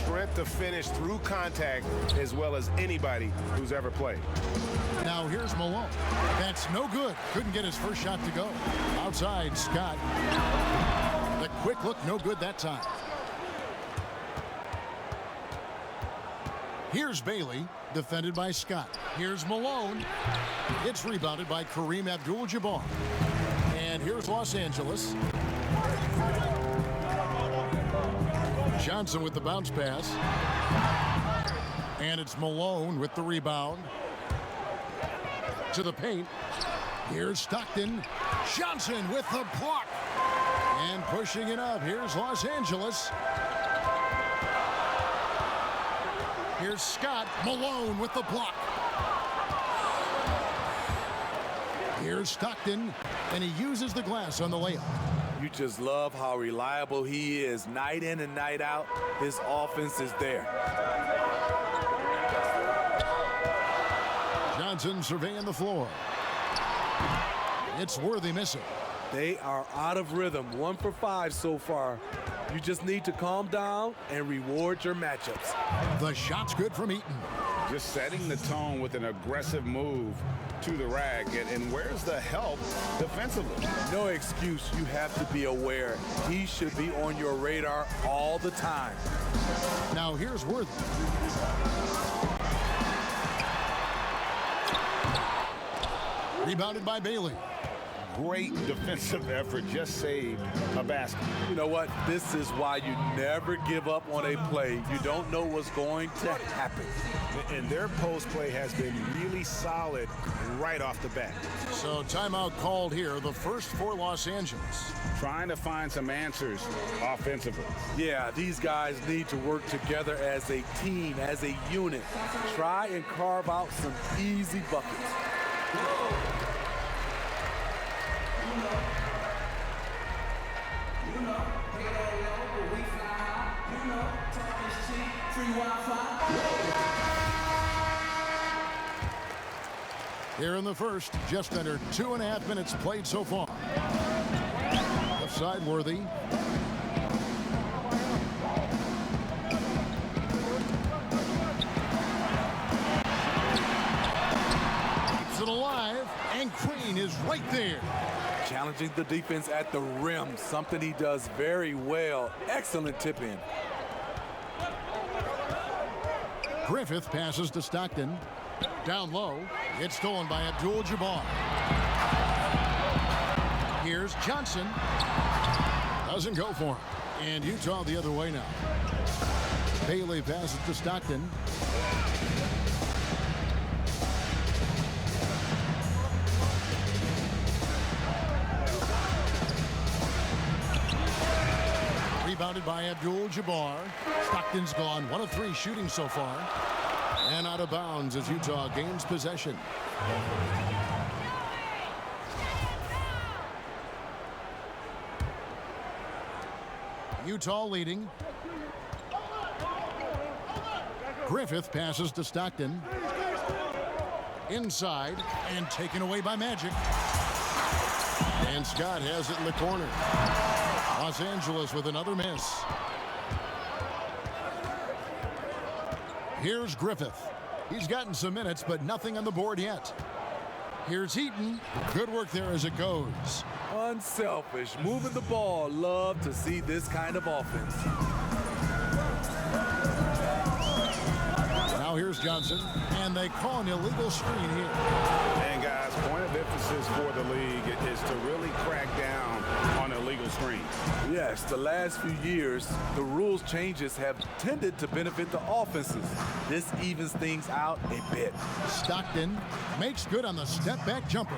strength to finish through contact as well as anybody who's ever played. Now here's Malone. That's no good. Couldn't get his first shot to go. Outside, Scott. The quick look, no good that time. Here's Bailey, defended by Scott. Here's Malone. It's rebounded by Kareem Abdul-Jabbar. And here's Los Angeles. Johnson with the bounce pass. And it's Malone with the rebound. To the paint. Here's Stockton. Johnson with the block. And pushing it up. Here's Los Angeles. Here's Scott. Malone with the block. Here's Stockton. And he uses the glass on the layup. You just love how reliable he is. Night in and night out, his offense is there. Johnson surveying the floor. It's Worthy missing. They are out of rhythm. 1 for 5 so far. You just need to calm down and reward your matchups. The shot's good from Eaton. Just setting the tone with an aggressive move to the rack. And where's the help defensively? No excuse. You have to be aware. He should be on your radar all the time. Now here's Worthy. Rebounded by Bailey. Great defensive effort, just saved a basket. You know what? This is why you never give up on a play. You don't know what's going to happen. And their post play has been really solid right off the bat. So timeout called here, the first for Los Angeles. Trying to find some answers offensively. Yeah, these guys need to work together as a team, as a unit. Try and carve out some easy buckets. Here in the first, just under 2.5 minutes played so far. Left side, Worthy. Keeps it alive, and Crane is right there. Challenging the defense at the rim, something he does very well. Excellent tip in. Griffith passes to Stockton. Down low, it's stolen by Abdul-Jabbar. Here's Johnson. Doesn't go for him. And Utah the other way now. Bailey passes to Stockton. Rebounded by Abdul-Jabbar. Stockton's gone 1 of 3 shooting so far. And out of bounds as Utah gains possession. Utah leading. Griffith passes to Stockton. Inside and taken away by Magic. And Scott has it in the corner. Los Angeles with another miss. Here's Griffith. He's gotten some minutes, but nothing on the board yet. Here's Eaton. Good work there as it goes. Unselfish, moving the ball. Love to see this kind of offense. Now here's Johnson, and they call an illegal screen here. And guys, point of emphasis for the league is to really crack down on illegal screens. Yes, the last few years, the rules changes have tended to benefit the offenses. This evens things out a bit. Stockton makes good on the step-back jumper.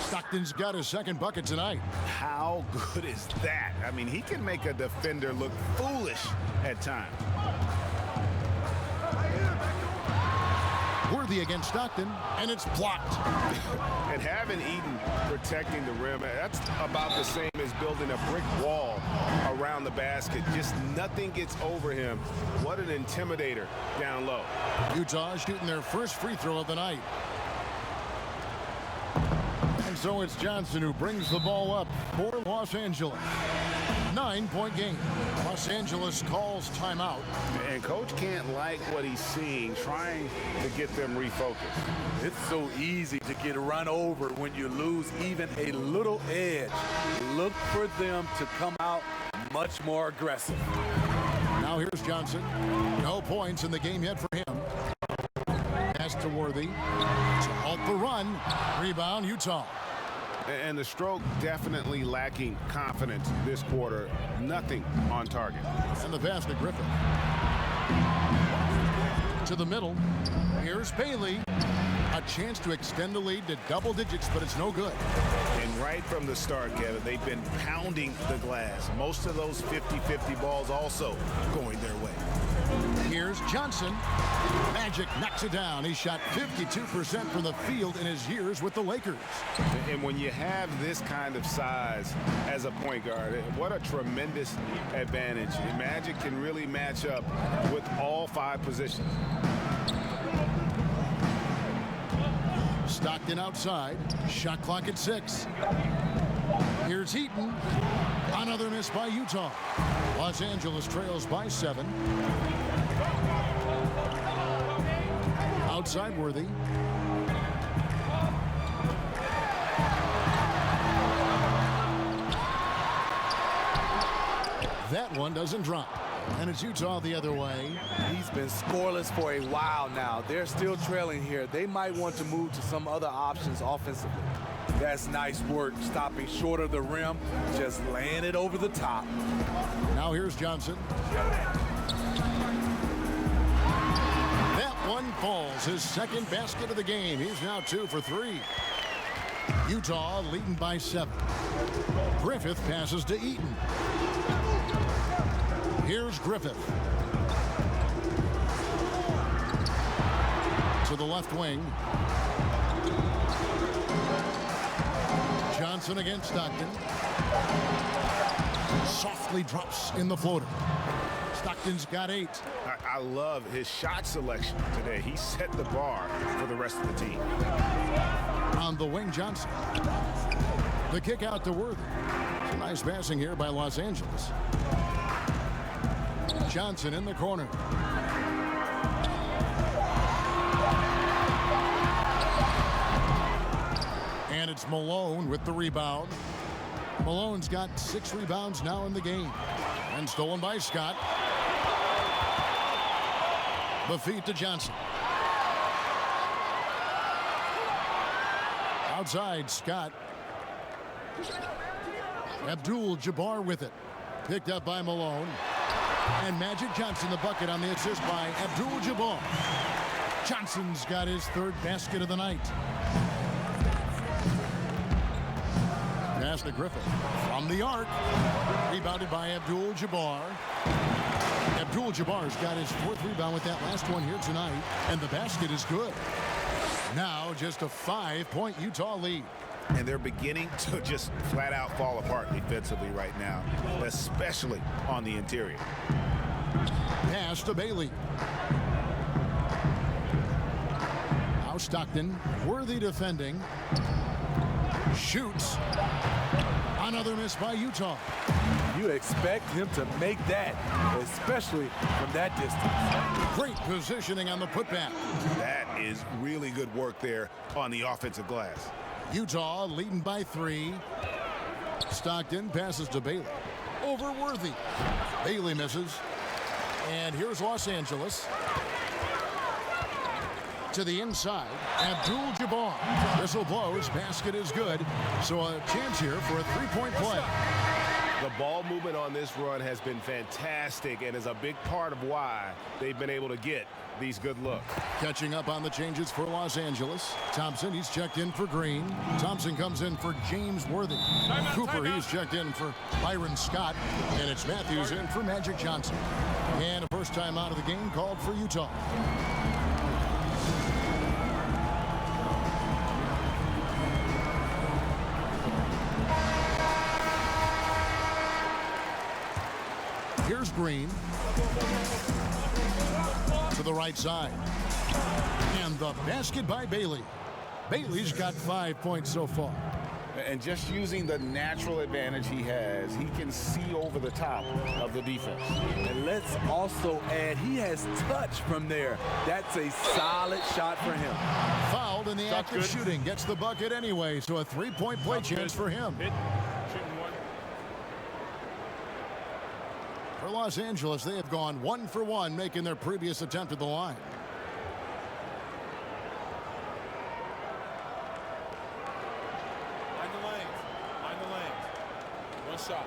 Stockton's got his second bucket tonight. How good is that? I mean, he can make a defender look foolish at times. Worthy against Stockton, and it's blocked. And having Eaton protecting the rim, that's about the same as building a brick wall around the basket. Just nothing gets over him. What an intimidator down low. Utah shooting their first free throw of the night. And so it's Johnson who brings the ball up for Los Angeles. 9-point game. Los Angeles calls timeout. And coach can't like what he's seeing, trying to get them refocused. It's so easy to get run over when you lose even a little edge. Look for them to come out much more aggressive. Now here's Johnson. No points in the game yet for him. Pass to Worthy. To halt the run. Rebound, Utah. And the stroke definitely lacking confidence this quarter. Nothing on target. And the pass to Griffin. To the middle. Here's Bailey. A chance to extend the lead to double digits, but it's no good. And right from the start, Kevin, they've been pounding the glass. Most of those 50-50 balls also going their way. Here's Johnson. Magic knocks it down. He shot 52% from the field in his years with the Lakers. And when you have this kind of size as a point guard, what a tremendous advantage. Magic can really match up with all 5 positions. Stockton outside. Shot clock at 6. Here's Eaton. Another miss by Utah. Los Angeles trails by 7. Outside Worthy. That one doesn't drop. And it's Utah the other way. He's been scoreless for a while now. They're still trailing here. They might want to move to some other options offensively. That's nice work, stopping short of the rim, just laying it over the top. Now here's Johnson. That one falls. His second basket of the game. He's now 2 for 3. Utah leading by 7. Griffith passes to Eaton. Here's Griffith. To the left wing. Johnson against Stockton. Softly drops in the floater. Stockton's got 8. I love his shot selection today. He set the bar for the rest of the team. On the wing, Johnson. The kick out to Worthy. Some nice passing here by Los Angeles. Johnson in the corner. And it's Malone with the rebound. Malone's got 6 rebounds now in the game. And stolen by Scott. The feed to Johnson. Outside, Scott. Abdul-Jabbar with it. Picked up by Malone. And Magic Johnson the bucket on the assist by Abdul-Jabbar. Johnson's got his 3rd basket of the night. Pass to Griffin from the arc. Rebounded by Abdul-Jabbar. Abdul-Jabbar's got his 4th rebound with that last one here tonight. And the basket is good. Now just a 5-point Utah lead. And they're beginning to just flat out fall apart defensively right now, especially on the interior. Pass to Bailey. Now Stockton, Worthy defending. Shoots. Another miss by Utah. You expect him to make that, especially from that distance. Great positioning on the putback. That is really good work there on the offensive glass. Utah leading by 3. Stockton passes to Bailey. Over Worthy. Bailey misses. And here's Los Angeles. To the inside. Abdul-Jabbar. Whistle blows. Basket is good. So a chance here for a 3-point play. The ball movement on this run has been fantastic and is a big part of why they've been able to get these good looks. Catching up on the changes for Los Angeles. Thompson, he's checked in for Green. Thompson comes in for James Worthy. Cooper, he's checked in for Byron Scott. And it's Matthews in for Magic Johnson. And a first time out of the game called for Utah. Here's Green. To the right side. And the basket by Bailey. Bailey's got 5 points so far. And just using the natural advantage he has, he can see over the top of the defense. And let's also add, he has touch from there. That's a solid shot for him. Fouled in the act of shooting. Gets the bucket anyway, so a three-point play chance for him. For Los Angeles, they have gone 1 for 1, making their previous attempt at the line. Mind the lanes. Mind the lanes. One shot.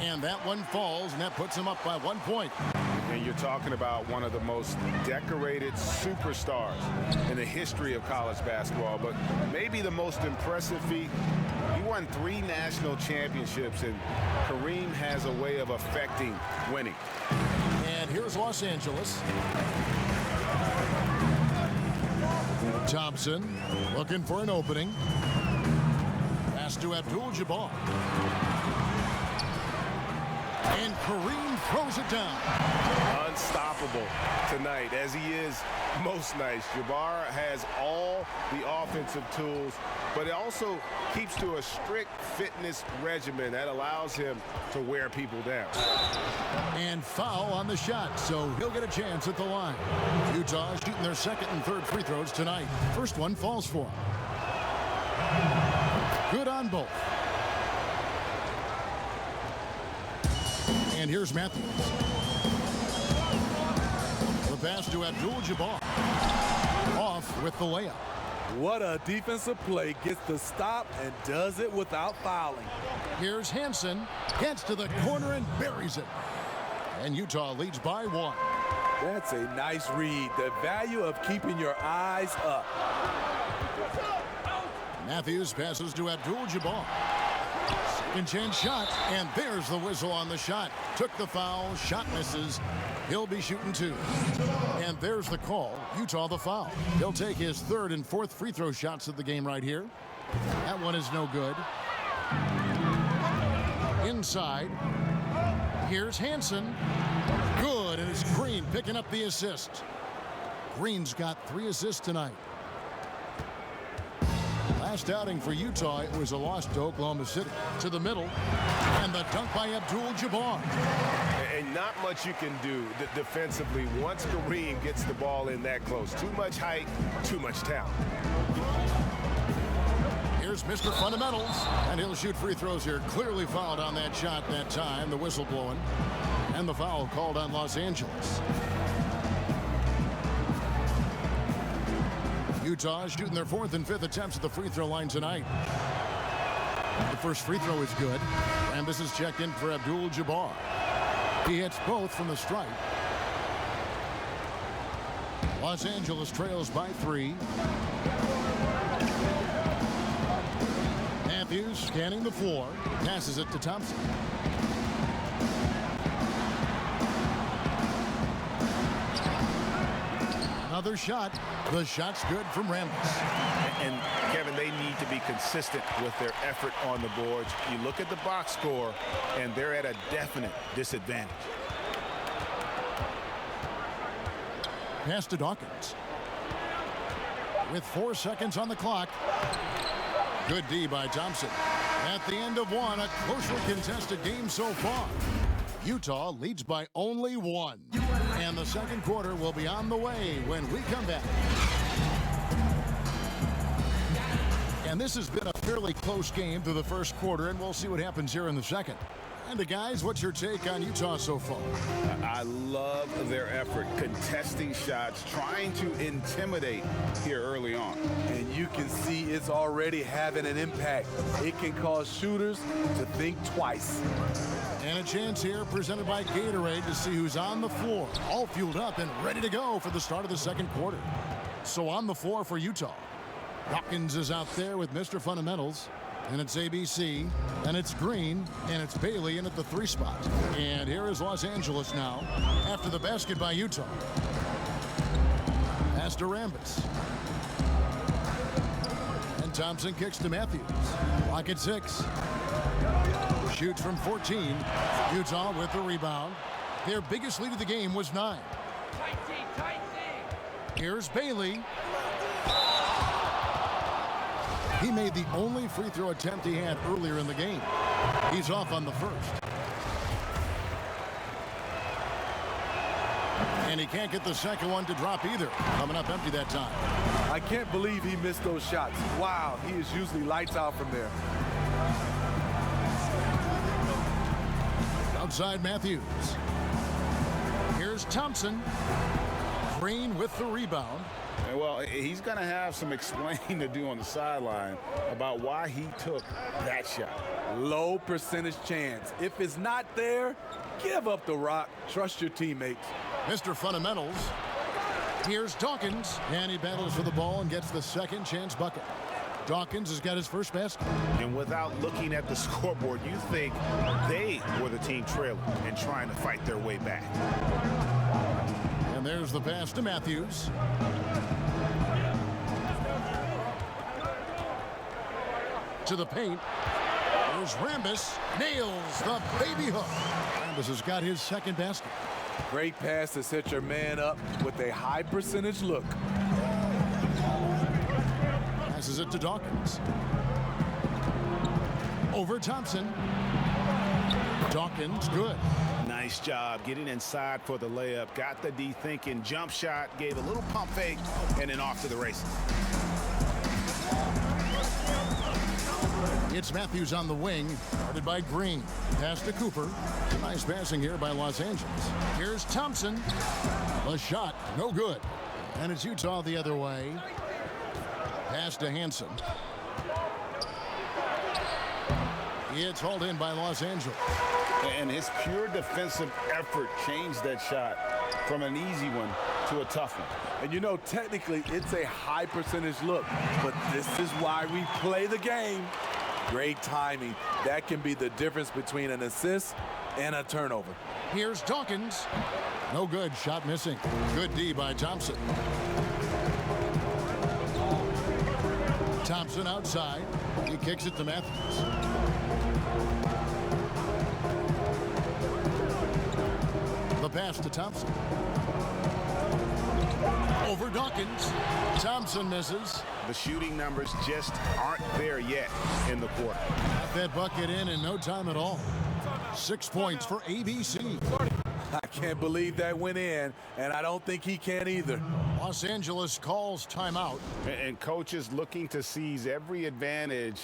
And that one falls, and that puts him up by 1 point. And you're talking about one of the most decorated superstars in the history of college basketball, but maybe the most impressive feat. He won 3 national championships, and Kareem has a way of affecting winning. And here's Los Angeles. Thompson looking for an opening. Pass to Abdul-Jabbar. And Kareem throws it down. Unstoppable tonight, as he is most nights. Jabbar has all the offensive tools, but it also keeps to a strict fitness regimen that allows him to wear people down. And foul on the shot, so he'll get a chance at the line. Utah shooting their second and third free throws tonight. First one falls for him. Good on both. And here's Matthews. The pass to Abdul-Jabbar. Off with the layup. What a defensive play. Gets the stop and does it without fouling. Here's Hansen. Gets to the corner and buries it. And Utah leads by 1. That's a nice read. The value of keeping your eyes up. Matthews passes to Abdul-Jabbar. Second chance shot, and there's the whistle on the shot. Took the foul, shot misses. He'll be shooting 2. And there's the call. Utah the foul. He'll take his third and fourth free throw shots of the game right here. That one is no good. Inside. Here's Hansen. Good, and it's Green picking up the assist. Green's got 3 assists tonight. Last outing for Utah, it was a loss to Oklahoma City. To the middle, and the dunk by Abdul-Jabbar. And not much you can do defensively once Kareem gets the ball in that close. Too much height, too much talent. Here's Mr. Fundamentals, and he'll shoot free throws here. Clearly fouled on that shot that time, the whistle blowing, and the foul called on Los Angeles. Utah is shooting their 4th and 5th attempts at the free throw line tonight. The first free throw is good, and this is checked in for Abdul-Jabbar. He hits both from the stripe. Los Angeles trails by 3. Matthews scanning the floor, passes it to Thompson. Another shot. The shot's good from Rambis. And Kevin, they need to be consistent with their effort on the boards. You look at the box score, and they're at a definite disadvantage. Pass to Dawkins. With 4 seconds on the clock. Good D by Thompson. At the end of one, a closely contested game so far. Utah leads by only 1. And the second quarter will be on the way when we come back. And this has been a fairly close game through the first quarter, and we'll see what happens here in the second. And guys, what's your take on Utah so far? I love their effort, contesting shots, trying to intimidate here early on. And you can see it's already having an impact. It can cause shooters to think twice. And a chance here presented by Gatorade to see who's on the floor, all fueled up and ready to go for the start of the second quarter. So on the floor for Utah, Dawkins is out there with Mr. Fundamentals. And it's ABC, and it's Green, and it's Bailey in at the 3 spot. And here is Los Angeles now after the basket by Utah. Pass to Rambis. And Thompson kicks to Matthews. Clock at 6. Shoots from 14. Utah with the rebound. Their biggest lead of the game was 9. Here's Bailey. He made the only free throw attempt he had earlier in the game. He's off on the first. And he can't get the second one to drop either. Coming up empty that time. I can't believe he missed those shots. Wow, he is usually lights out from there. Outside Matthews. Here's Thompson. Green with the rebound. Well, he's going to have some explaining to do on the sideline about why he took that shot. Low percentage chance. If it's not there, give up the rock. Trust your teammates. Mr. Fundamentals. Here's Dawkins, and he battles for the ball and gets the second chance bucket. Dawkins has got his first basket. And without looking at the scoreboard, you think they were the team trailing and trying to fight their way back. And there's the pass to Matthews. To the paint. There's Rambis. Nails the baby hook. Rambis has got his second basket. Great pass to set your man up with a high percentage look. Passes it to Dawkins. Over Thompson. Dawkins, good. Nice job getting inside for the layup. Got the D thinking. Jump shot. Gave a little pump fake. And then off to the races. It's Matthews on the wing. Guarded by Green. Pass to Cooper. Nice passing here by Los Angeles. Here's Thompson. A shot. No good. And it's Utah the other way. Pass to Hansen. It's hauled in by Los Angeles. And his pure defensive effort changed that shot from an easy one to a tough one. And you know, technically, it's a high percentage look, but this is why we play the game. Great timing. That can be the difference between an assist and a turnover. Here's Dawkins. No good. Shot missing. Good D by Thompson. Thompson outside. He kicks it to Matthews. The pass to Thompson. Over Dawkins. Thompson misses. The shooting numbers just aren't there yet in the quarter. Got that bucket in no time at all. 6 points for ABC. I can't believe that went in, and I don't think he can either. Los Angeles calls timeout. And coaches looking to seize every advantage,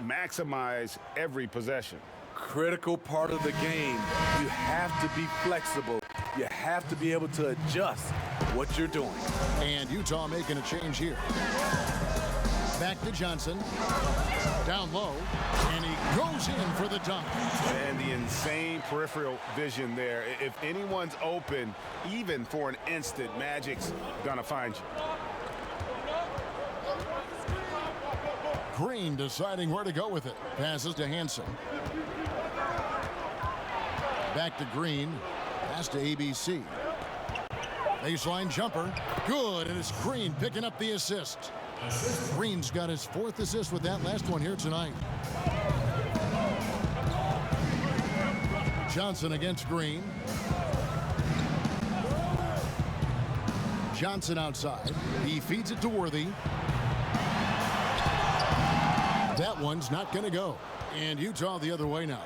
maximize every possession. Critical part of the game. You have to be flexible. You have to be able to adjust what you're doing. And Utah making a change here. Back to Johnson. Down low. And he goes in for the dunk. And the insane peripheral vision there. If anyone's open, even for an instant, Magic's gonna find you. Green deciding where to go with it. Passes to Hansen. Back to Green. Pass to ABC. Baseline jumper. Good, and it's Green picking up the assist. Green's got his 4th assist with that last one here tonight. Johnson against Green. Johnson outside. He feeds it to Worthy. That one's not going to go. And Utah the other way now.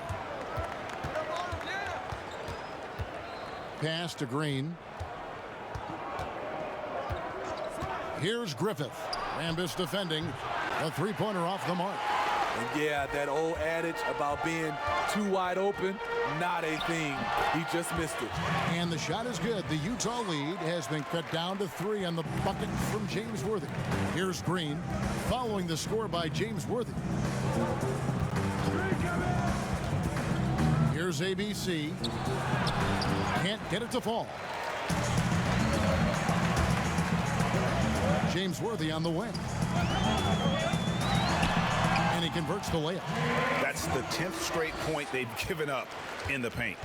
Pass to Green. Here's Griffith. Rambis defending. A three-pointer off the mark. And yeah, that old adage about being too wide open, not a thing. He just missed it. And the shot is good. The Utah lead has been cut down to 3 on the bucket from James Worthy. Here's Green following the score by James Worthy. Here's ABC. Can't get it to fall. James Worthy on the wing. And he converts the layup. That's the 10th straight point they've given up in the paint.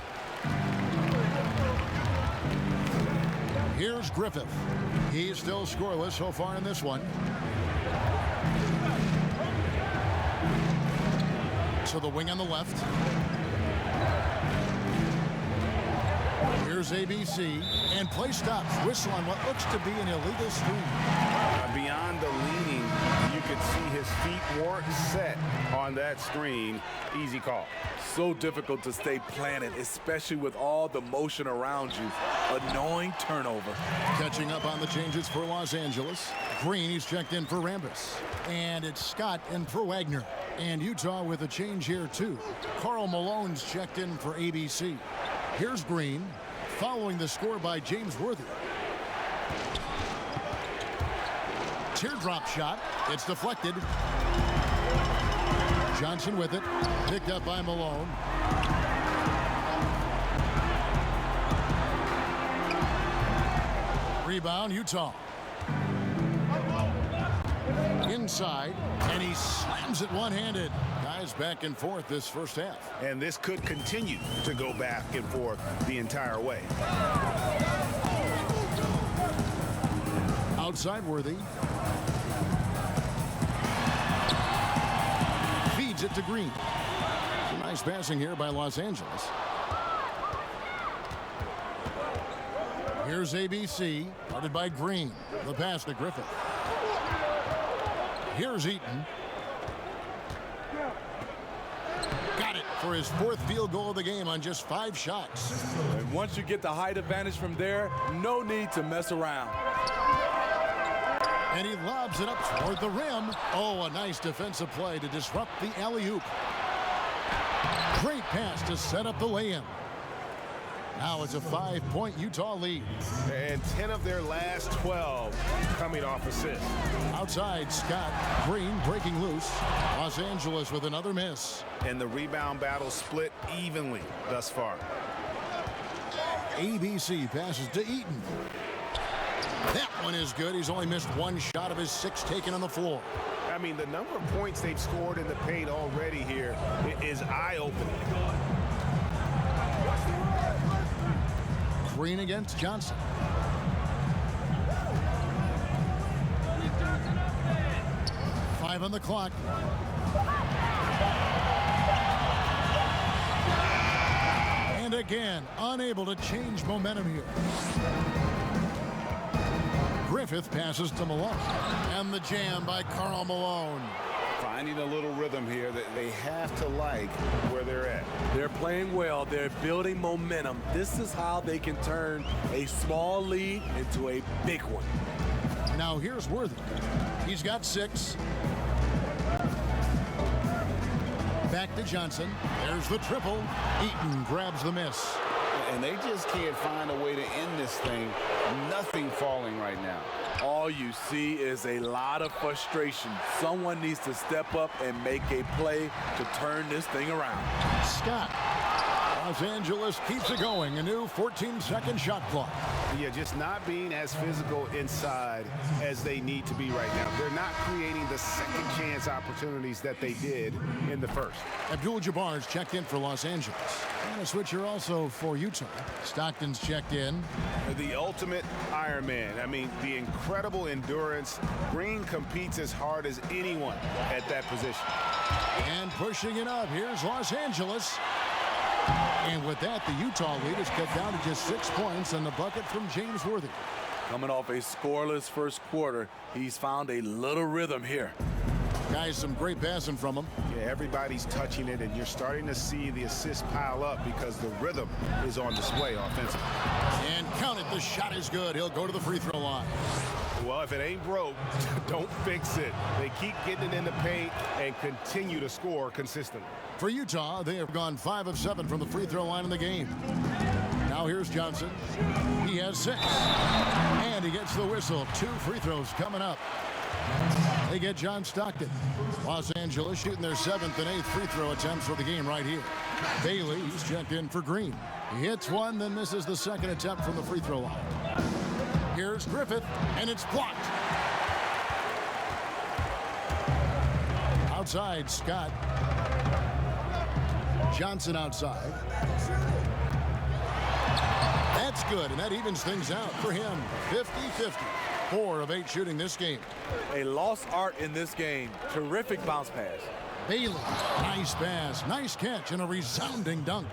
Here's Griffith. He's still scoreless so far in this one. To the wing on the left. Here's ABC, and play stops. Whistle on what looks to be an illegal screen. Beyond the leaning, you could see his feet weren't set on that screen. Easy call. So difficult to stay planted, especially with all the motion around you. Annoying turnover. Catching up on the changes for Los Angeles. Green, he's checked in for Rambis. And it's Scott in for Wagner. And Utah with a change here, too. Karl Malone's checked in for ABC. Here's Green, following the score by James Worthy. Teardrop shot. It's deflected. Johnson with it. Picked up by Malone. Rebound, Utah. Inside, and he slams it one-handed. Guys back and forth this first half. And this could continue to go back and forth the entire way. Outside Worthy. Feeds it to Green. Some nice passing here by Los Angeles. Here's ABC, guarded by Green. The pass to Griffith. Here's Eaton. Got it for his fourth field goal of the game on just 5 shots. And once you get the height advantage from there, no need to mess around. And he lobs it up toward the rim. Oh, a nice defensive play to disrupt the alley-oop. Great pass to set up the lay-in. Now it's a 5-point Utah lead. And 10 of their last 12 coming off assists. Outside, Scott. Green breaking loose. Los Angeles with another miss. And the rebound battle split evenly thus far. ABC passes to Eaton. That one is good. He's only missed 1 shot of his 6 taken on the floor. I mean, the number of points they've scored in the paint already here is eye-opening. Green against Johnson. Five on the clock. And again, unable to change momentum here. Griffith passes to Malone. And the jam by Karl Malone. Finding a little rhythm here that they have to like where they're at. They're playing well. They're building momentum. This is how they can turn a small lead into a big one. Now here's Worthy. He's got 6. Back to Johnson. There's the triple. Eaton grabs the miss. And they just can't find a way to end this thing. Nothing falling right now. All you see is a lot of frustration. Someone needs to step up and make a play to turn this thing around. Scott. Los Angeles keeps it going. A new 14-second shot clock. Yeah, just not being as physical inside as they need to be right now. They're not creating the second chance opportunities that they did in the first. Abdul-Jabbar's checked in for Los Angeles. And a switcher also for Utah. Stockton's checked in. The ultimate Ironman. I mean, the incredible endurance. Green competes as hard as anyone at that position. And pushing it up. Here's Los Angeles. And with that, the Utah lead is cut down to just 6 points and the bucket from James Worthy. Coming off a scoreless first quarter, he's found a little rhythm here. Guys, some great passing from him. Yeah, everybody's touching it, and you're starting to see the assists pile up because the rhythm is on display offensively. And count it, the shot is good. He'll go to the free throw line. Well, if it ain't broke, don't fix it. They keep getting it in the paint and continue to score consistently. For Utah, they have gone 5 of 7 from the free throw line in the game. Now here's Johnson. He has 6. And he gets the whistle. 2 free throws coming up. They get John Stockton. Los Angeles shooting their 7th and 8th free throw attempts for the game right here. Bailey, he's checked in for Green. He hits one, then misses the second attempt from the free throw line. Here's Griffith, and it's blocked. Outside, Scott. Johnson outside. That's good, and that evens things out for him. 50-50. 4 of 8 shooting this game. A lost art in this game. Terrific bounce pass. Bailey, nice pass, nice catch, and a resounding dunk.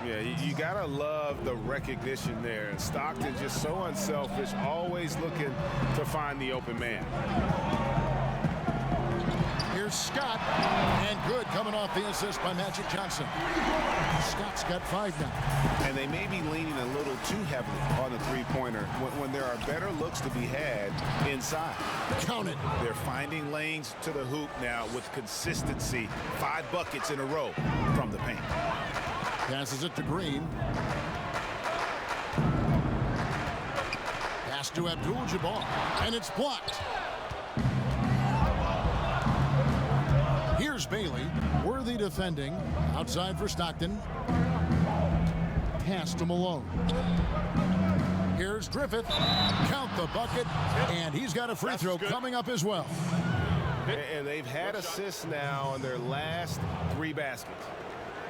Yeah, you got to love the recognition there. And Stockton just so unselfish, always looking to find the open man. Here's Scott, and good coming off the assist by Magic Johnson. Scott's got 5 now. And they may be leaning a little too heavily on the three-pointer when there are better looks to be had inside. Count it. They're finding lanes to the hoop now with consistency. 5 buckets in a row from the paint. Passes it to Green. Pass to Abdul-Jabbar, and it's blocked. Here's Bailey. Worthy defending. Outside for Stockton. Pass to Malone. Here's Griffith. Count the bucket. And he's got a free throw coming up as well. And they've had assists now on their last 3 baskets.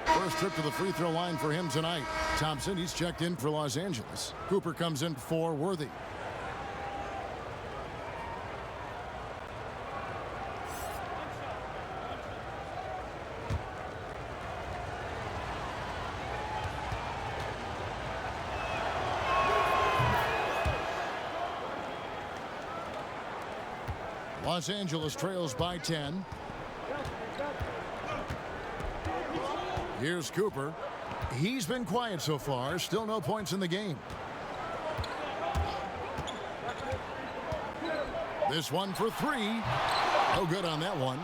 First trip to the free throw line for him tonight. Thompson, he's checked in for Los Angeles. Cooper comes in for Worthy. Los Angeles trails by 10. Here's Cooper. He's been quiet so far. Still no points in the game. This one for 3. No good on that one.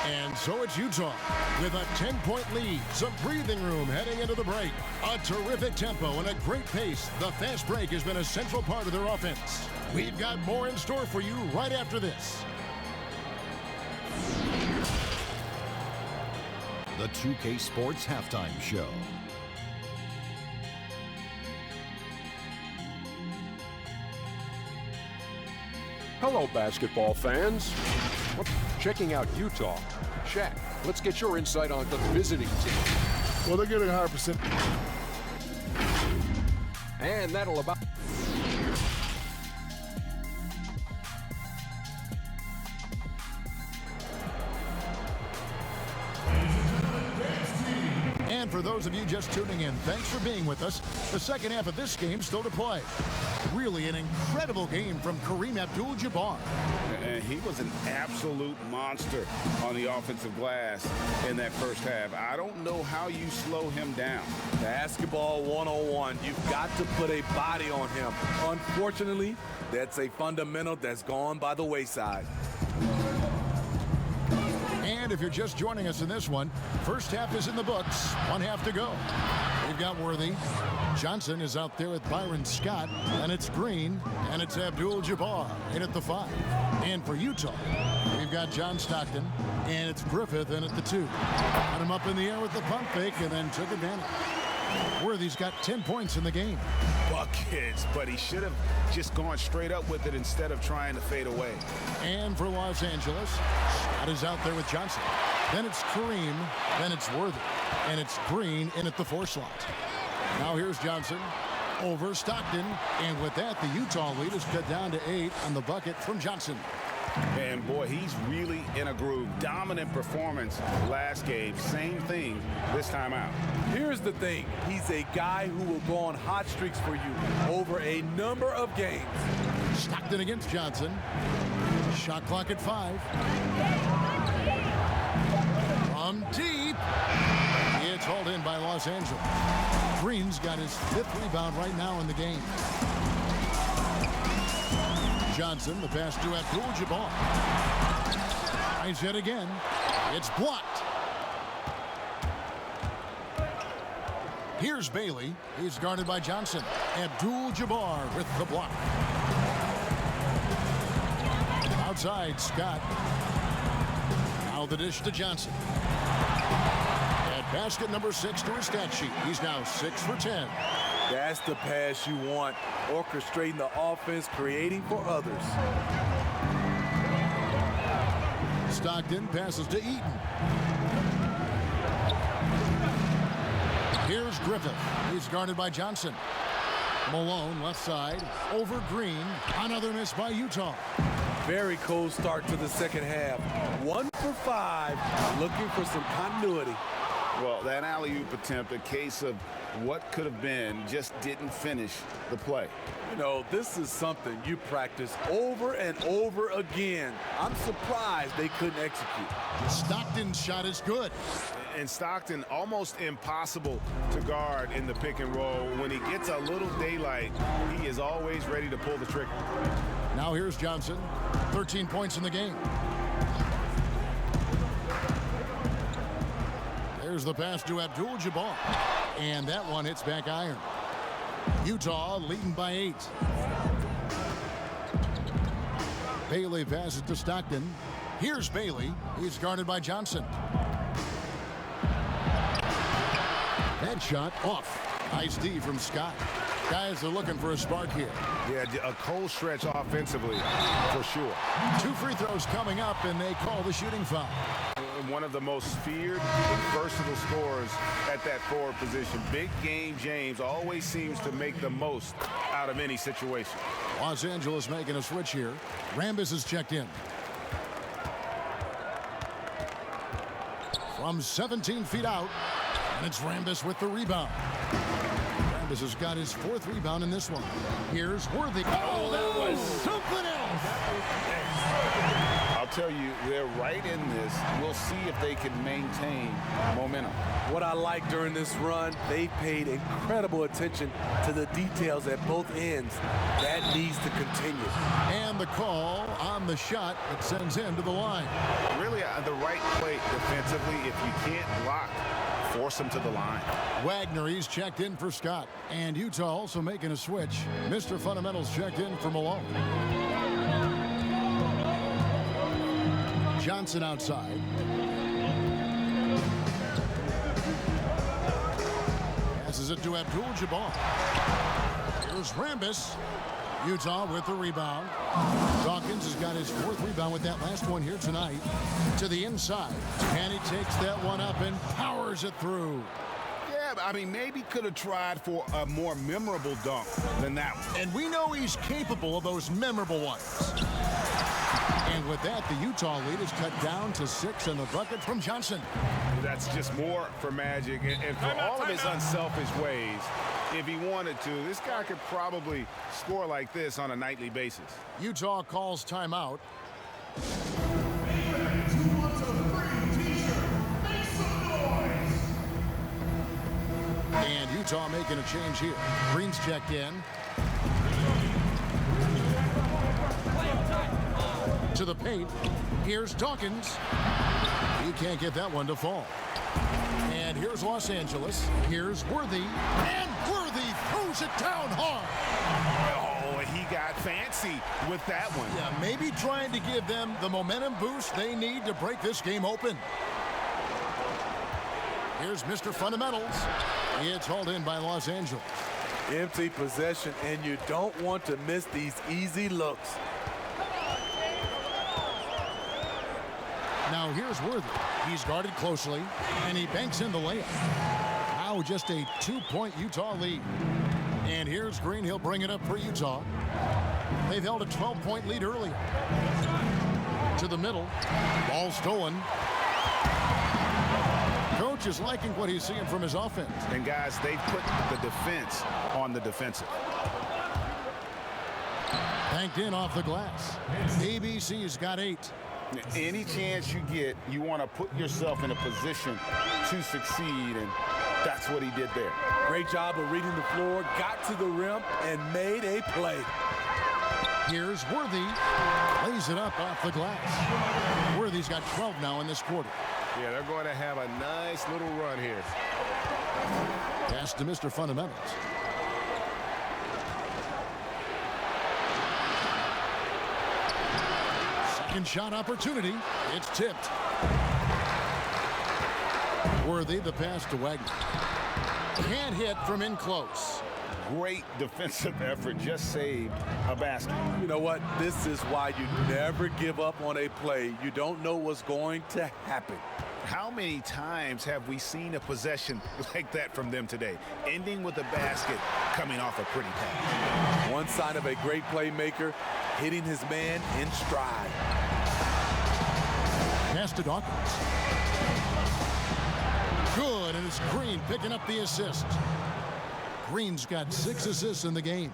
And so it's Utah with a 10-point lead. Some breathing room heading into the break. A terrific tempo and a great pace. The fast break has been a central part of their offense. We've got more in store for you right after this. The 2K Sports Halftime Show. Hello, basketball fans. Checking out Utah. Shaq, let's get your insight on the visiting team. Well, they're getting 100%. And that'll about... And for those of you just tuning in, thanks for being with us. The second half of this game still to play. Really an incredible game from Kareem Abdul-Jabbar. And he was an absolute monster on the offensive glass in that first half. I don't know how you slow him down. Basketball 101. You've got to put a body on him. Unfortunately, that's a fundamental that's gone by the wayside. And if you're just joining us in this one, first half is in the books. 1 half to go. We've got Worthy. Johnson is out there with Byron Scott. And it's Green. And it's Abdul-Jabbar in at the 5. And for Utah, we've got John Stockton. And it's Griffith in at the 2. Got him up in the air with the pump fake and then took advantage. Worthy's got 10 points in the game. Buckets, but he should have just gone straight up with it instead of trying to fade away. And for Los Angeles, Scott is out there with Johnson. Then it's Kareem, then it's Worthy, and it's Green in at the 4 slot. Now here's Johnson over Stockton, and with that, the Utah lead is cut down to 8 on the bucket from Johnson. And boy, he's really in a groove. Dominant performance last game. Same thing this time out. Here's the thing. He's a guy who will go on hot streaks for you over a number of games. Stockton against Johnson. Shot clock at 5. From deep. It's hauled in by Los Angeles. Green's got his 5th rebound right now in the game. Johnson, the pass to Abdul-Jabbar. Tries hit again. It's blocked. Here's Bailey. He's guarded by Johnson. Abdul-Jabbar with the block. Outside, Scott. Now the dish to Johnson. At basket number 6 to his stat sheet. He's now 6 for 10. That's the pass you want. Orchestrating the offense, creating for others. Stockton passes to Eaton. Here's Griffith. He's guarded by Johnson. Malone left side over Green. Another miss by Utah. Very cold start to the second half. 1 for 5. Looking for some continuity. Well, that alley-oop attempt, a case of what could have been, just didn't finish the play. You know, this is something you practice over and over again. I'm surprised they couldn't execute. Stockton's shot is good. And Stockton almost impossible to guard in the pick and roll. When he gets a little daylight, he is always ready to pull the trigger. Now here's Johnson, 13 points in the game. There's the pass to Abdul-Jabbar, and that one hits back iron. Utah leading by 8. Bailey passes to Stockton. Here's Bailey. He's guarded by Johnson. That shot off. Nice D from Scott. Guys are looking for a spark here. Yeah, a cold stretch offensively, for sure. 2 free throws coming up, and they call the shooting foul. One of the most feared, versatile scorers at that forward position. Big game James always seems to make the most out of any situation. Los Angeles making a switch here. Rambis is checked in. From 17 feet out, and it's Rambis with the rebound. Rambis has got his 4th rebound in this one. Here's Worthy. Oh, that was something else. I'll tell you, they're right in this. We'll see if they can maintain momentum. What I like during this run, they paid incredible attention to the details at both ends. That needs to continue. And the call on the shot that sends him to the line. Really, the right play defensively. If you can't block, force him to the line. Wagner, he's checked in for Scott. And Utah also making a switch. Mr. Fundamentals checked in for Malone. Johnson outside. Passes it to Abdul-Jabbar. Here's Rambis. Utah with the rebound. Dawkins has got his 4th rebound with that last one here tonight. To the inside. And he takes that one up and powers it through. Yeah, I mean, maybe could have tried for a more memorable dunk than that one. And we know he's capable of those memorable ones. And with that, the Utah lead is cut down to 6 and the bucket from Johnson. That's just more for Magic. And for all of his unselfish ways, if he wanted to, this guy could probably score like this on a nightly basis. Utah calls timeout. And Utah making a change here. Green's checked in. To the paint. Here's Dawkins. He can't get that one to fall. And here's Los Angeles. Here's Worthy. And Worthy throws it down hard. Oh, he got fancy with that one. Yeah, maybe trying to give them the momentum boost they need to break this game open. Here's Mr. Fundamentals. It's hauled in by Los Angeles. Empty possession, and you don't want to miss these easy looks. Now here's Worthy. He's guarded closely, and he banks in the layup. Now just a 2-point Utah lead. And here's Green. He'll bring it up for Utah. They've held a 12-point lead earlier. To the middle. Ball stolen. Coach is liking what he's seeing from his offense. And guys, they've put the defense on the defensive. Banked in off the glass. ABC's got 8. Any chance you get, you want to put yourself in a position to succeed, and that's what he did there. Great job of reading the floor, got to the rim, and made a play. Here's Worthy. Lays it up off the glass. Worthy's got 12 now in this quarter. Yeah, they're going to have a nice little run here. Pass to Mr. Fundamentals. Second shot opportunity. It's tipped. Worthy, the pass to Wagner. Can't hit from in close. Great defensive effort, just saved a basket. You know what? This is why you never give up on a play. You don't know what's going to happen. How many times have we seen a possession like that from them today, ending with a basket coming off a pretty pass? One sign of a great playmaker, hitting his man in stride. Pass to Dawkins. Good, and it's Green picking up the assist. Green's got 6 assists in the game.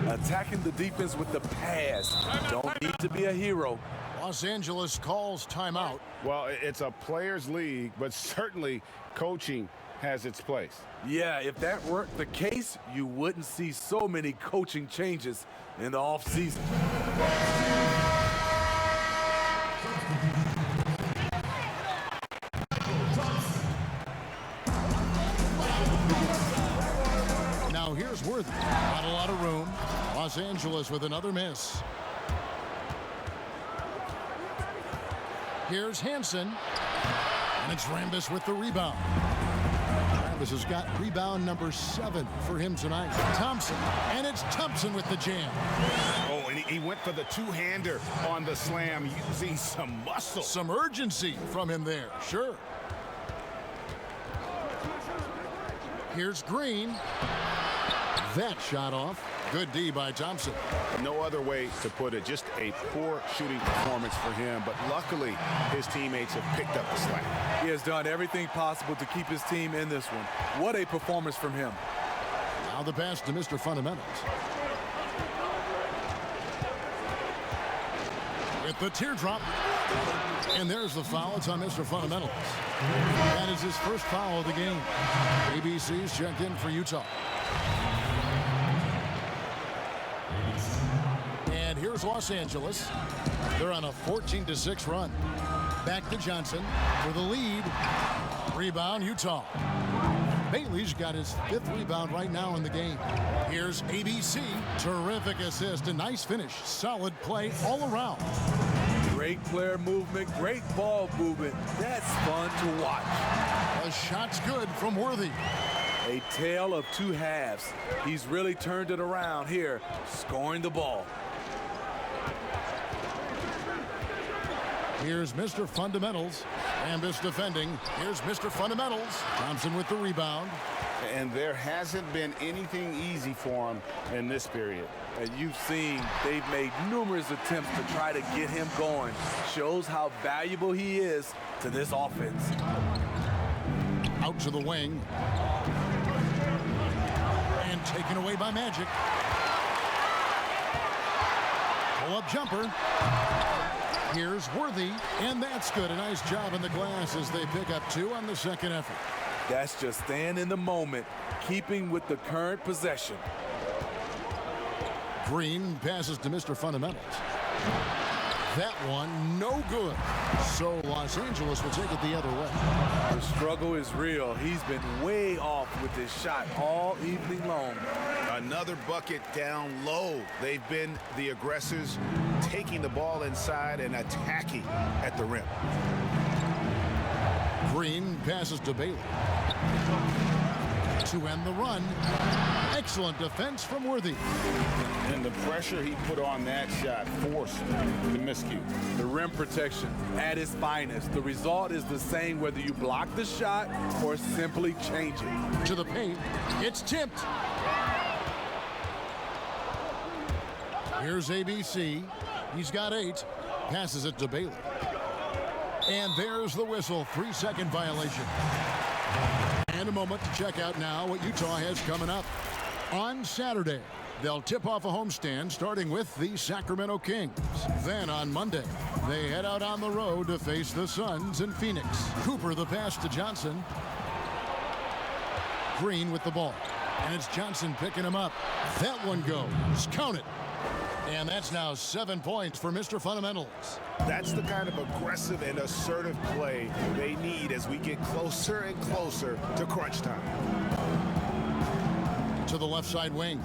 Attacking the defense with the pass. Don't need to be a hero. Los Angeles calls timeout. Well, it's a players' league, but certainly coaching has its place. Yeah, if that weren't the case, you wouldn't see so many coaching changes in the offseason. Now here's Worthy. Not a lot of room. Los Angeles with another miss. Here's Hansen. And it's Rambis with the rebound. Rambis has got rebound number 7 for him tonight. Thompson. And it's Thompson with the jam. Oh, and he went for the two-hander on the slam, using some muscle. Some urgency from him there. Sure. Here's Green. That shot off. Good D by Thompson. No other way to put it. Just a poor shooting performance for him. But luckily, his teammates have picked up the slack. He has done everything possible to keep his team in this one. What a performance from him. Now the pass to Mr. Fundamentals. With the teardrop. And there's the foul. It's on Mr. Fundamentals. That is his first foul of the game. ABC's checked in for Utah. And here's Los Angeles. They're on a 14-6 run. Back to Johnson for the lead. Rebound, Utah. Bailey's got his 5th rebound right now in the game. Here's ABC. Terrific assist. A nice finish. Solid play all around. Great player movement, great ball movement. That's fun to watch. The shot's good from Worthy. A tale of 2 halves. He's really turned it around here, scoring the ball. Here's Mr. Fundamentals. Rambis defending. Here's Mr. Fundamentals. Thompson with the rebound. And there hasn't been anything easy for him in this period. And you've seen they've made numerous attempts to try to get him going. Shows how valuable he is to this offense. Out to the wing. And taken away by Magic. Pull-up jumper. Here's Worthy, and that's good. A nice job in the glass as they pick up 2 on the second effort. That's just staying in the moment, keeping with the current possession. Green passes to Mr. Fundamentals. That one, no good. So Los Angeles will take it the other way. The struggle is real. He's been way off with his shot all evening long. Another bucket down low. They've been the aggressors, taking the ball inside and attacking at the rim. Green passes to Bailey. To end the run. Excellent defense from Worthy. And the pressure he put on that shot forced the miscue. The rim protection at its finest. The result is the same whether you block the shot or simply change it. To the paint. It's tipped. Here's ABC. He's got 8. Passes it to Bailey. And there's the whistle. 3-second violation. And a moment to check out now what Utah has coming up. On Saturday, they'll tip off a homestand starting with the Sacramento Kings. Then on Monday, they head out on the road to face the Suns in Phoenix. Cooper the pass to Johnson. Green with the ball. And it's Johnson picking him up. That one goes. Count it. And that's now 7 points for Mr. Fundamentals. That's the kind of aggressive and assertive play they need as we get closer and closer to crunch time. To the left side wing.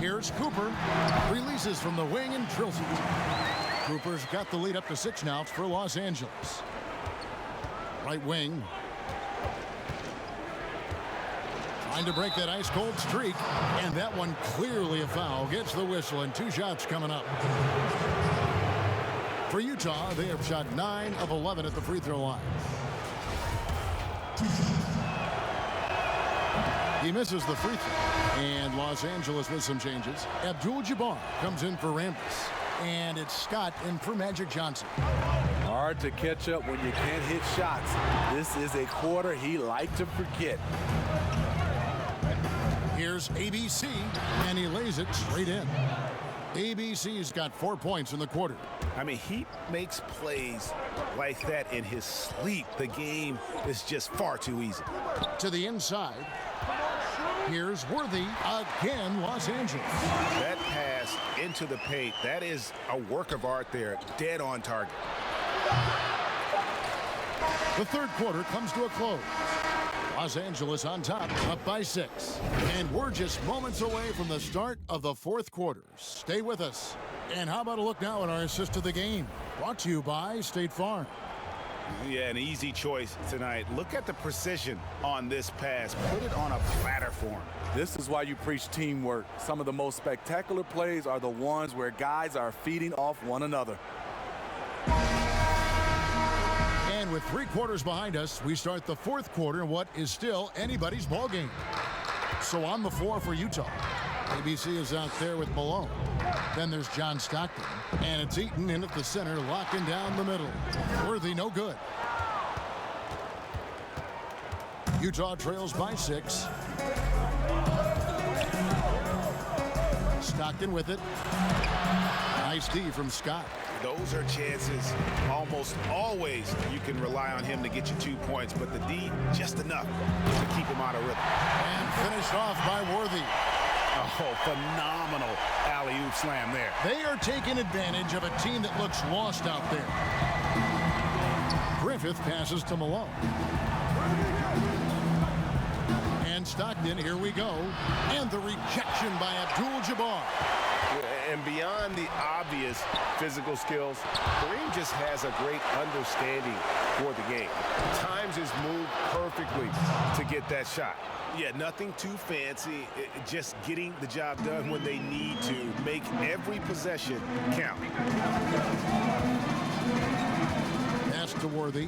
Here's Cooper. Releases from the wing and drills it. Cooper's got the lead up to 6 now for Los Angeles. Right wing. Trying to break that ice-cold streak. And that one clearly a foul. Gets the whistle and 2 shots coming up. For Utah, they have shot 9 of 11 at the free throw line. He misses the free throw. And Los Angeles with some changes. Abdul-Jabbar comes in for Rambis. And it's Scott in for Magic Johnson. Hard to catch up when you can't hit shots. This is a quarter he liked to forget. Here's ABC, and he lays it straight in. ABC's got 4 points in the quarter. I mean, he makes plays like that in his sleep. The game is just far too easy. To the inside. Here's Worthy again, Los Angeles. That pass into the paint, that is a work of art there, dead on target. The third quarter comes to a close. Los Angeles on top, up by 6. And we're just moments away from the start of the fourth quarter. Stay with us. And how about a look now at our assist of the game? Brought to you by State Farm. Yeah, an easy choice tonight. Look at the precision on this pass. Put it on a platter for him. This is why you preach teamwork. Some of the most spectacular plays are the ones where guys are feeding off one another. And with 3 quarters behind us, we start the fourth quarter in what is still anybody's ball game. So on the floor for Utah, ABC is out there with Malone. Then there's John Stockton. And it's Eaton in at the center, locking down the middle. Worthy, no good. Utah trails by 6. Stockton with it. Nice D from Scott. Those are chances almost always you can rely on him to get you 2 points, but the D, just enough to keep him out of rhythm. And finished off by Worthy. Oh, phenomenal alley-oop slam there. They are taking advantage of a team that looks lost out there. Griffith passes to Malone. And Stockton, here we go. And the rejection by Abdul-Jabbar. And beyond the obvious physical skills, Kareem just has a great understanding for the game. Times his move perfectly to get that shot. Yeah, nothing too fancy, just getting the job done when they need to. Make every possession count. Pass to Worthy.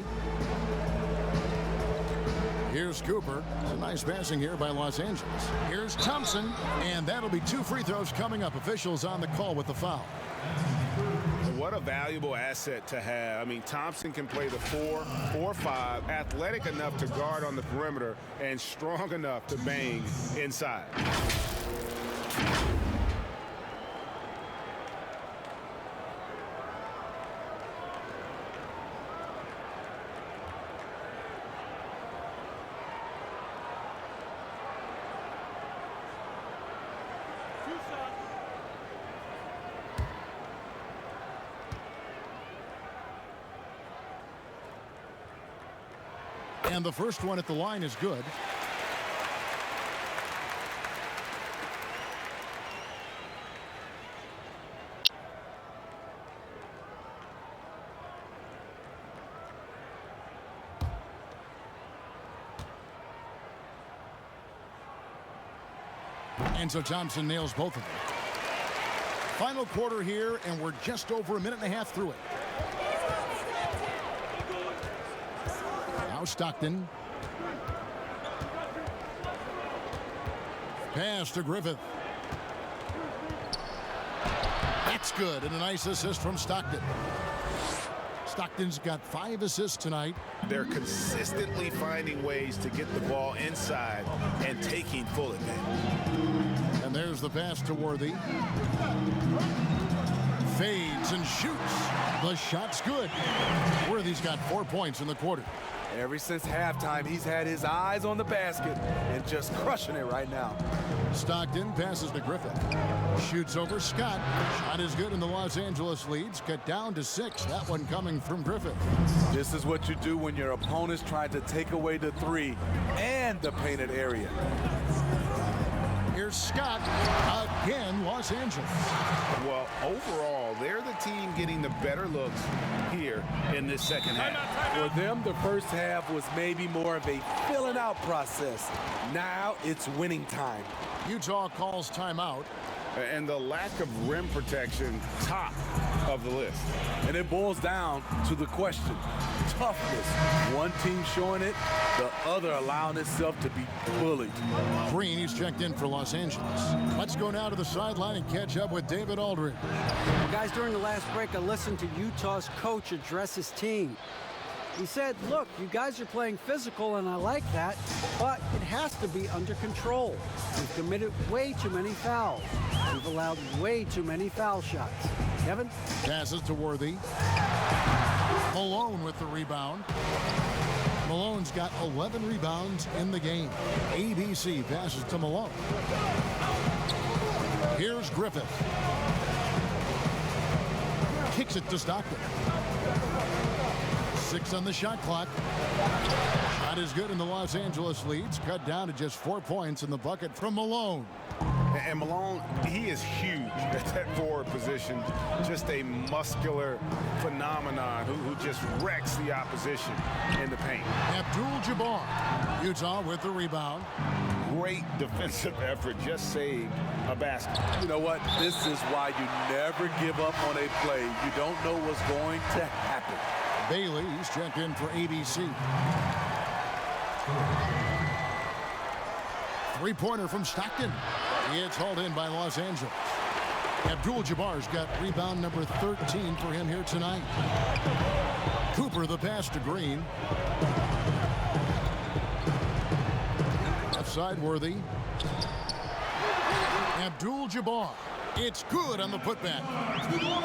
Here's Cooper. A nice passing here by Los Angeles. Here's Thompson, and that'll be 2 free throws coming up. Officials on the call with the foul. What a valuable asset to have. I mean, Thompson can play the 4 or 5, athletic enough to guard on the perimeter, and strong enough to bang inside. And the first one at the line is good. And so Thompson nails both of them. Final quarter here, and we're just over a minute and a half through it. Stockton. Pass to Griffith. That's good, and a nice assist from Stockton. Stockton's got 5 assists tonight. They're consistently finding ways to get the ball inside and taking full advantage. And there's the pass to Worthy. Fades and shoots. The shot's good. Worthy's got 4 points in the quarter. Ever since halftime, he's had his eyes on the basket and just crushing it right now. Stockton passes to Griffith. Shoots over Scott. Shot is good, and the Los Angeles leads cut down to 6. That one coming from Griffith. This is what you do when your opponent's trying to take away the 3 and the painted area. Here's Scott again, Los Angeles. Well, overall, they're the team getting the better looks here in this second half. For them, the first half was maybe more of a filling out process. Now it's winning time. Utah calls timeout. And the lack of rim protection top of the list. And it boils down to the question, toughness. One team showing it, the other allowing itself to be bullied. Green, he's checked in for Los Angeles. Let's go now to the sideline and catch up with David Aldridge. Well, guys, during the last break, I listened to Utah's coach address his team. He said, look, you guys are playing physical, and I like that, but it has to be under control. We've committed way too many fouls. We've allowed way too many foul shots. Kevin? Passes to Worthy. Malone with the rebound. Malone's got 11 rebounds in the game. ABC passes to Malone. Here's Griffith. Kicks it to Stockton. 6 on the shot clock. Shot is good, and the Los Angeles leads cut down to just 4 points in the bucket from Malone. And Malone, he is huge at that forward position. Just a muscular phenomenon who just wrecks the opposition in the paint. Abdul-Jabbar. Utah with the rebound. Great defensive effort, just saved a basket. You know what? This is why you never give up on a play. You don't know what's going to happen. Bailey, he's checked in for ABC. Three-pointer from Stockton. It's hauled in by Los Angeles. Abdul-Jabbar's got rebound number 13 for him here tonight. Cooper, the pass to Green. Left side, Worthy. Abdul-Jabbar. It's good on the putback.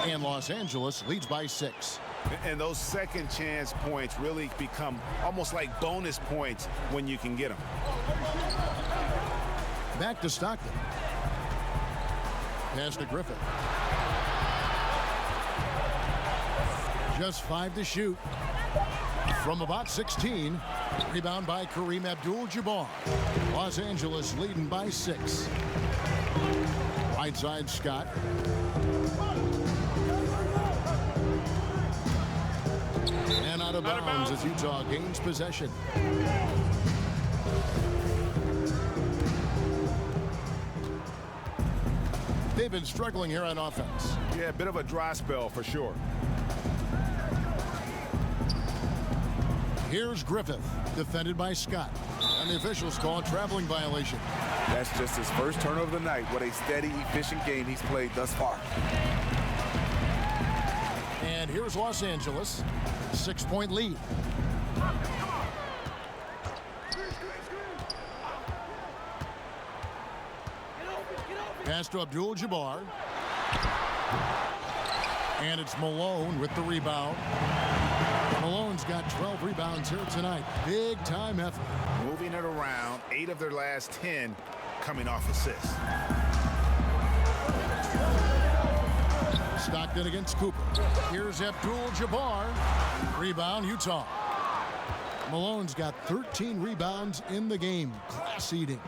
And Los Angeles leads by 6. And those second chance points really become almost like bonus points when you can get them. Back to Stockton. Pass to Griffith. Just 5 to shoot. From about 16. Rebound by Kareem Abdul-Jabbar. Los Angeles leading by 6. Right side, Scott. And out of bounds as Utah gains possession. They've been struggling here on offense. Yeah, a bit of a dry spell for sure. Here's Griffith, defended by Scott. And the officials call a traveling violation. That's just his first turnover of the night. What a steady, efficient game he's played thus far. And here's Los Angeles, 6-point lead. Pass to Abdul-Jabbar. And it's Malone with the rebound. Malone's got 12 rebounds here tonight. Big time effort. Moving it around, 8 of their last 10 coming off assists. Stockton against Cooper. Here's Abdul-Jabbar. Rebound, Utah. Malone's got 13 rebounds in the game. Class eating.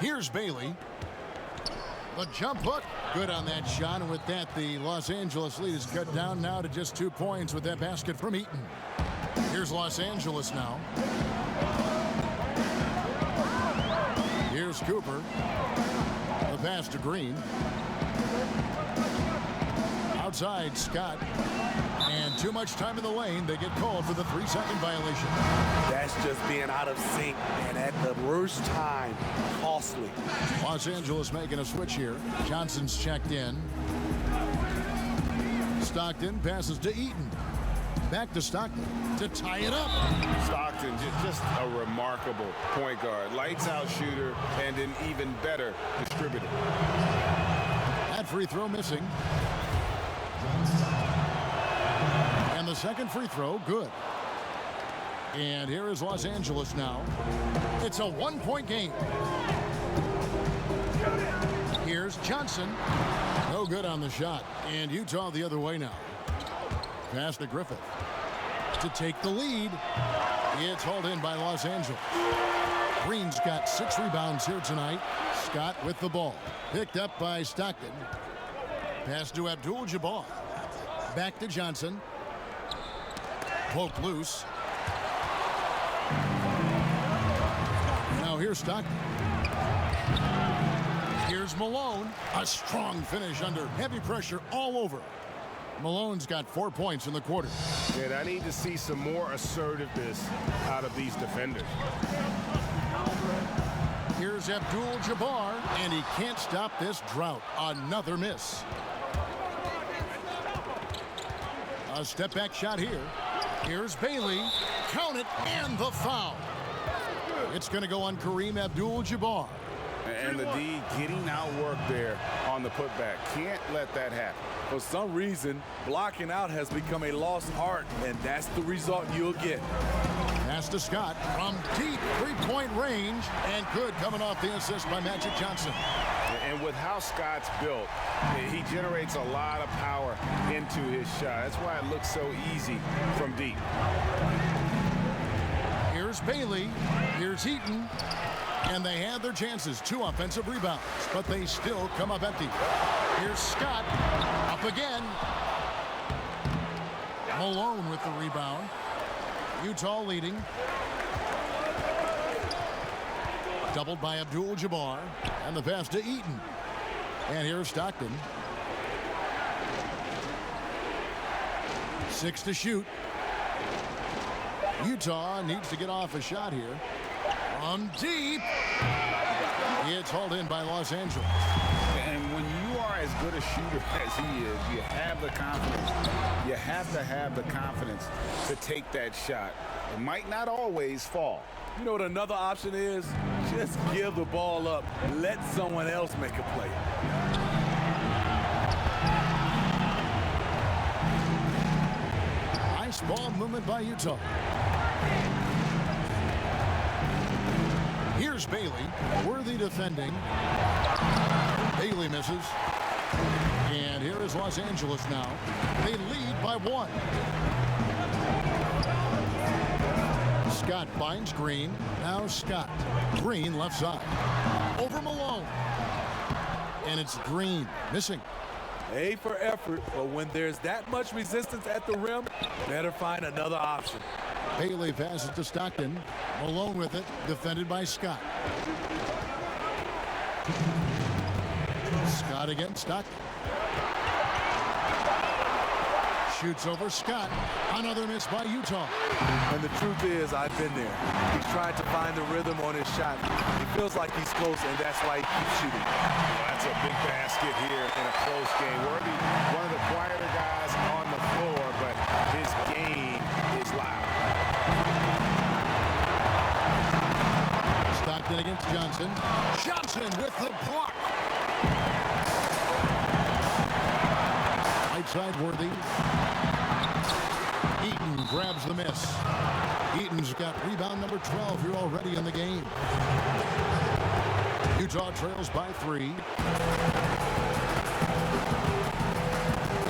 Here's Bailey. The jump hook. Good on that shot. And with that, the Los Angeles lead is cut down now to just 2 points with that basket from Eaton. Here's Los Angeles now. Here's Cooper. The pass to Green. Outside, Scott. And too much time in the lane. They get called for the 3-second violation. That's just being out of sync, and at the worst time, costly. Los Angeles making a switch here. Johnson's checked in. Stockton passes to Eaton. Back to Stockton to tie it up. Stockton, just a remarkable point guard. Lights out shooter and an even better distributor. That free throw missing. And the second free throw, good. And here is Los Angeles now. It's a 1-point game. Here's Johnson. No good on the shot. And Utah the other way now. Pass to Griffith to take the lead. It's hauled in by Los Angeles. Green's got 6 rebounds here tonight. Scott with the ball. Picked up by Stockton. Pass to Abdul-Jabbar. Back to Johnson. Poke loose. Now here's Stockton. Here's Here's Malone. A strong finish under heavy pressure all over. Malone's got 4 points in the quarter. And I need to see some more assertiveness out of these defenders. Here's Abdul-Jabbar, and he can't stop this drought. Another miss. A step-back shot here. Here's Bailey. Count it, and the foul. It's going to go on Kareem Abdul-Jabbar. And the D getting outworked there on the putback. Can't let that happen. For some reason, blocking out has become a lost art, and that's the result you'll get. Pass to Scott from deep three-point range, and good coming off the assist by Magic Johnson. And with how Scott's built, he generates a lot of power into his shot. That's why it looks so easy from deep. Here's Bailey. Here's Eaton. And they had their chances. 2 offensive rebounds, but they still come up empty. Here's Scott. Up again. Malone with the rebound. Utah leading. Doubled by Abdul-Jabbar. And the pass to Eaton. And here's Stockton. 6 to shoot. Utah needs to get off a shot here. From deep. It's hauled in by Los Angeles. And when you are as good a shooter as he is, you have the confidence. You have to have the confidence to take that shot. It might not always fall. You know what another option is? Just give the ball up. Let someone else make a play. Nice ball movement by Utah. Here's Bailey. Worthy defending. Bailey misses. And here is Los Angeles now. They lead by 1. Scott finds Green. Now Scott. Green left side. Over Malone. And it's Green missing. A for effort, but when there's that much resistance at the rim, better find another option. Bailey passes to Stockton. Malone with it, defended by Scott. Scott against Stockton. Shoots over Scott. Another miss by Utah. And the truth is, I've been there. He's trying to find the rhythm on his shot. He feels like he's close, and that's why he keeps shooting. Well, that's a big basket here in a close game. Worthy, one of the quieter guys on the floor, but his game is loud. Stockton against Johnson. Johnson with the block. Right side Worthy. Eaton grabs the miss. Eaton's got rebound number 12 here already in the game. Utah trails by 3.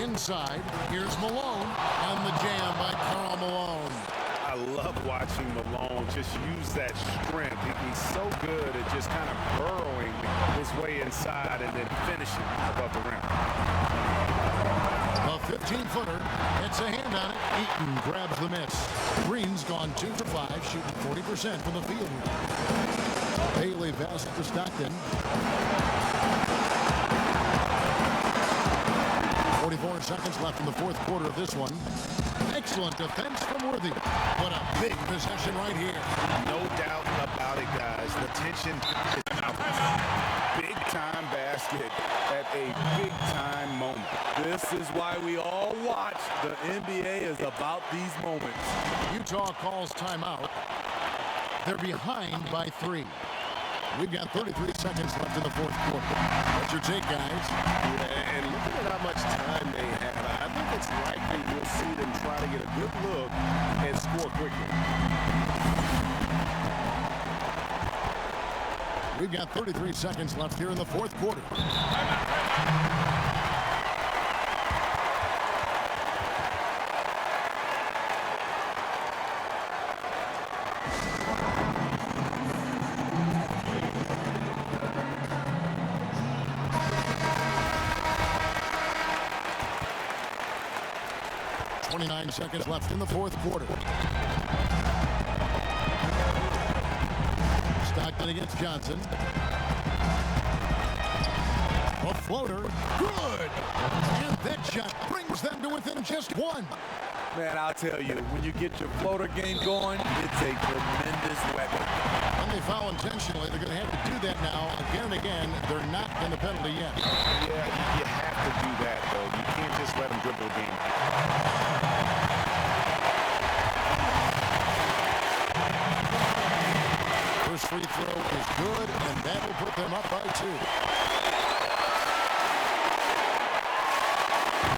Inside, here's Malone, and the jam by Karl Malone. I love watching Malone just use that strength. He's so good at just kind of burrowing his way inside and then finishing above the rim. A 15-footer. It's a hand on it. Eaton grabs the miss. Green's gone 2 for 5, shooting 40% from the field. Bailey passes to Stockton. 44 seconds left in the 4th quarter of this one. Excellent defense from Worthy. What a big possession right here. No doubt about it, guys. The tension is out. Big-time basket at a big-time moment. This is why we all watch. The NBA is about these moments. Utah calls timeout. They're behind by 3. We've got 33 seconds left in the 4th quarter. What's your take, guys? Yeah, and look at how much time they have. I think it's likely we'll see them try to get a good look and score quickly. We've got 33 seconds left here in the 4th quarter. 29 seconds left in the 4th quarter. Stockton against Johnson. floater. Good. And that shot brings them to within just one. Man, I'll tell you, when you get your floater game going, it's a tremendous weapon. When they foul intentionally, they're going to have to do that now again and again. They're not in the penalty yet. Yeah, you have to do that, though. You can't just let them dribble the game. First free throw is good, and that will put them up by 2.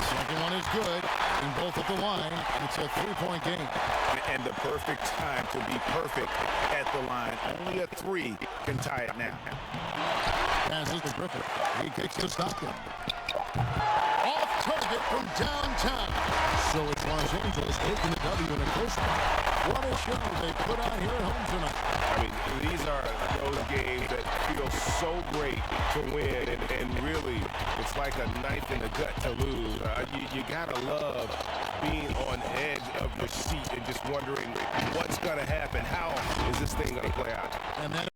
Second one is good, and both at the line. It's a 3-point game. And the perfect time to be perfect at the line. Only a 3 can tie it now. Passes to Griffith. He kicks to Stockton. Off target from downtown. So it's Los Angeles taking the W in a close one. What a show they put on here at home tonight. I mean, these are those games that feel so great to win, and really, it's like a knife in the gut to lose. You gotta love being on edge of your seat and just wondering what's gonna happen. How is this thing gonna play out? And that